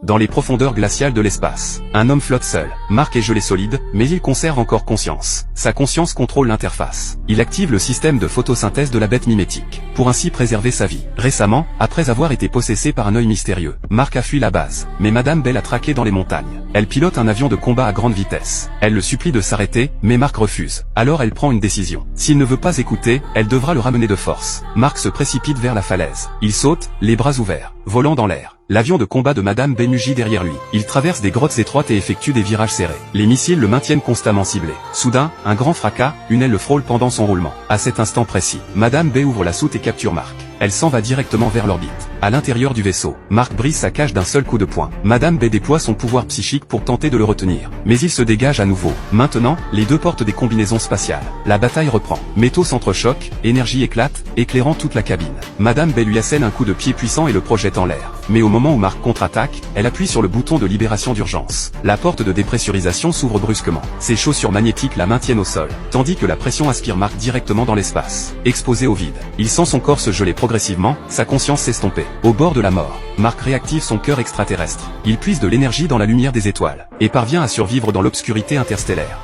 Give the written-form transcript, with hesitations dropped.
dans les profondeurs glaciales de l'espace. Un homme flotte seul. Mark est gelé solide, mais il conserve encore conscience. Sa conscience contrôle l'interface. Il active le système de photosynthèse de la bête mimétique, pour ainsi préserver sa vie. Récemment, après avoir été possédé par un œil mystérieux, Mark a fui la base, mais Madame Bell a traqué dans les montagnes. Elle pilote un avion de combat à grande vitesse. Elle le supplie de s'arrêter, mais Mark refuse. Alors elle prend une décision. S'il ne veut pas écouter, elle devra le ramener de force. Mark se précipite vers la falaise. Il saute, les bras ouverts, volant dans l'air. L'avion de combat de Madame Bell mugit derrière lui. Il traverse des grottes étroites et effectue des virages serrés. Les missiles le maintiennent constamment ciblé. Soudain, un grand fracas, une aile le frôle pendant son roulement. À cet instant précis, Madame Bell ouvre la soute et capture Mark. Elle s'en va directement vers l'orbite. À l'intérieur du vaisseau, Mark brise sa cage d'un seul coup de poing. Madame Bell déploie son pouvoir psychique pour tenter de le retenir. Mais il se dégage à nouveau. Maintenant, les deux portent des combinaisons spatiales. La bataille reprend. Métaux s'entrechoquent, énergie éclate, éclairant toute la cabine. Madame Bell lui assène un coup de pied puissant et le projette en l'air. Mais au moment où Mark contre-attaque, elle appuie sur le bouton de libération d'urgence. La porte de dépressurisation s'ouvre brusquement. Ses chaussures magnétiques la maintiennent au sol, tandis que la pression aspire Mark directement dans l'espace. Exposé au vide, il sent son corps se geler progressivement, sa conscience s'estomper. Au bord de la mort, Mark réactive son cœur extraterrestre. Il puise de l'énergie dans la lumière des étoiles, et parvient à survivre dans l'obscurité interstellaire.